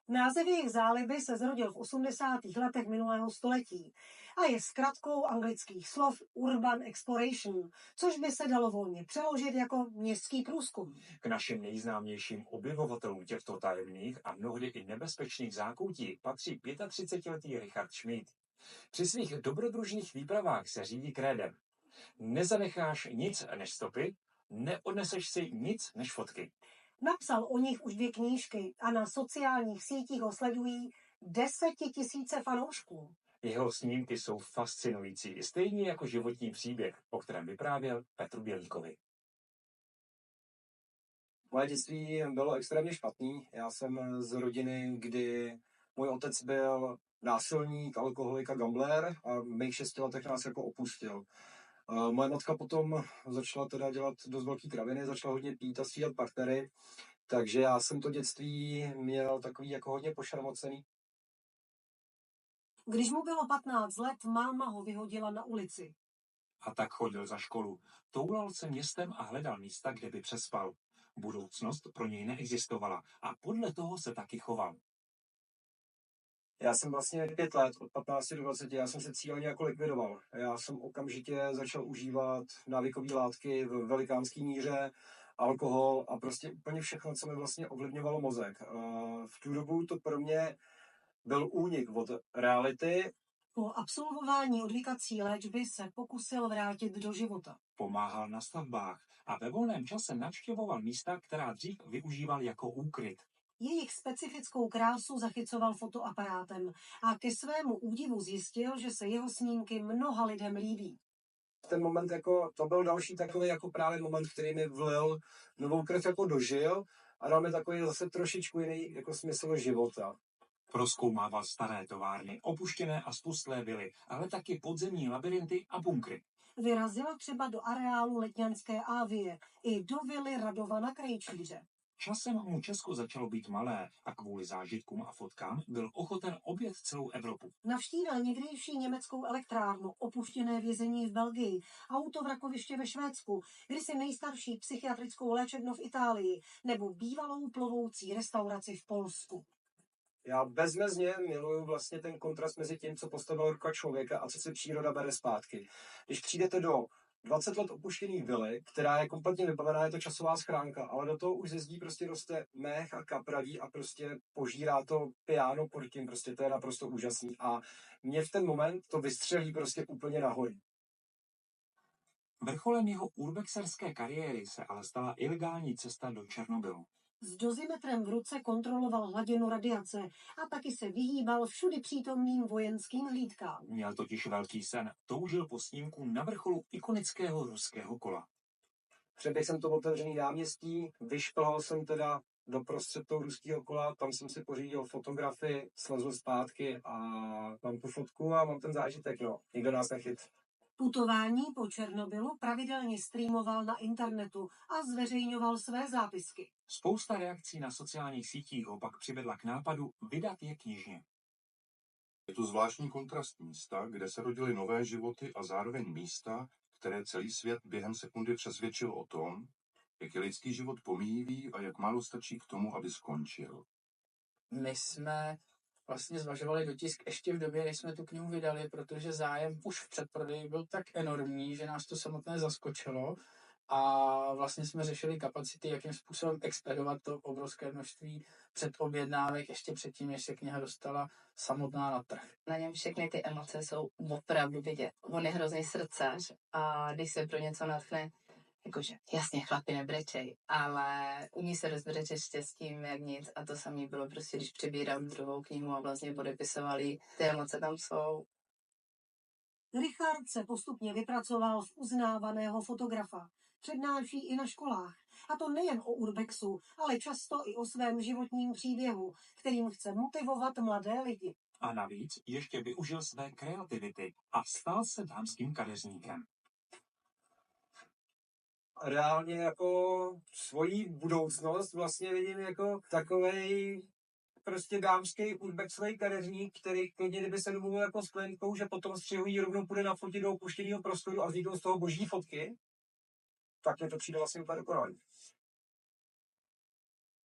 Název jejich záliby se zrodil v 80. letech minulého století a je zkratkou anglických slov Urban Exploration, což by se dalo volně přeložit jako městský průzkum. K našim nejznámějším objevovatelům těchto tajemných a mnohdy i nebezpečných zákoutí patří 35letý Richard Schmid. Při svých dobrodružných výpravách se řídí krédem: nezanecháš nic než stopy, neodneseš si nic než fotky. Napsal o nich už 2 knížky a na sociálních sítích ho sledují 10 000 fanoušků. Jeho snímky jsou fascinující, stejně jako životní příběh, o kterém vyprávěl Petru Bělíkovi. Moje dětství bylo extrémně špatný. Já jsem z rodiny, kdy můj otec byl násilník, alkoholik a gambler a v mých 6 letech nás jako opustil. Moje matka potom začala teda dělat dost velký kraviny, začala hodně pít a střídat partnery, takže já jsem to dětství měl takový jako hodně pošarmocený. Když mu bylo 15 let, máma ho vyhodila na ulici. A tak chodil za školu. Toulal se městem a hledal místa, kde by přespal. Budoucnost pro něj neexistovala a podle toho se taky choval. Já jsem vlastně 5 let, od 15 do 20, já jsem se cíleně jako likvidoval. Já jsem okamžitě začal užívat návykové látky v velikánské míře, alkohol a prostě úplně všechno, co mi vlastně ovlivňovalo mozek. V tu dobu to pro mě byl únik od reality. Po absolvování odvykací léčby se pokusil vrátit do života. Pomáhal na stavbách a ve volném čase navštěvoval místa, která dřív využíval jako úkryt. Jejich specifickou krásu zachycoval fotoaparátem a ke svému údivu zjistil, že se jeho snímky mnoha lidem líbí. Ten moment jako, to byl další takový jako právě moment, který mi vlil novou krev jako dožil a dal mi takový zase trošičku jiný jako smysl života. Prozkoumával staré továrny, opuštěné a spustlé vily, ale taky podzemní labyrinty a bunkry. Vyrazil třeba do areálu Letňanské Avie i do vily Radovana Krejčíře. Časem mu Česko začalo být malé a kvůli zážitkům a fotkám byl ochoten objet celou Evropu. Navštívil někdejší německou elektrárnu, opuštěné vězení v Belgii, autovrakoviště ve Švédsku, kdysi nejstarší psychiatrickou léčebnu v Itálii nebo bývalou plovoucí restauraci v Polsku. Já bezmezně miluju vlastně ten kontrast mezi tím, co postavila ruka člověka a co si příroda bere zpátky. Když přijdete do 20 let opuštěný vily, která je kompletně vybavená, je to časová schránka, ale do toho už ze zdí prostě roste mech a kapraví a prostě požírá to piano pod tím, prostě to je naprosto úžasný. A mě v ten moment to vystřelí prostě úplně nahoru. Vrcholem jeho urbexerské kariéry se ale stala ilegální cesta do Černobylu. S dozimetrem v ruce kontroloval hladinu radiace a taky se vyhýbal všudy přítomným vojenským hlídkám. Měl totiž velký sen, toužil po snímku na vrcholu ikonického ruského kola. Přeběhl jsem to otevřený náměstí, vyšplhal jsem teda doprostřed toho ruského kola, tam jsem si pořídil fotografii, slezl zpátky a mám tu fotku a mám ten zážitek, no. Nikdo nás nechyt. Putování po Černobylu pravidelně streamoval na internetu a zveřejňoval své zápisky. Spousta reakcí na sociálních sítích ho pak přivedla k nápadu vydat je knižně. Je to zvláštní kontrast místa, kde se rodily nové životy a zároveň místa, které celý svět během sekundy přesvědčil o tom, jak je lidský život pomíjivý a jak málo stačí k tomu, aby skončil. My jsme vlastně zvažovali dotisk ještě v době, než jsme tu knihu vydali, protože zájem už v předprodeji byl tak enormní, že nás to samotné zaskočilo a vlastně jsme řešili kapacity, jakým způsobem expedovat to obrovské množství předobjednávek ještě předtím, než se kniha dostala samotná na trh. Na něm všechny ty emoce jsou opravdu vidět. On je hrozný srdcař a když se pro něco natchne, jakože jasně chlapi nebrečej, ale umí se rozbrečet štěstím jak nic a to samé bylo prostě, když přebíral druhou knihu a vlastně podepisovali, ty emoce tam jsou. Richard se postupně vypracoval v uznávaného fotografa. Přednáší i na školách. A to nejen o urbexu, ale často i o svém životním příběhu, kterým chce motivovat mladé lidi. A navíc ještě využil své kreativity a stal se dámským kadeřníkem. Reálně jako svoji budoucnost vlastně vidím jako takovej prostě dámský urbexový kadeřník, který klidně, kdyby se domluvil jako s klientkou, že potom střihují rovnou půjde na fotit do opuštěného prostoru a vzniknou z toho boží fotky, tak mě to přijde vlastně úplně dokonalý.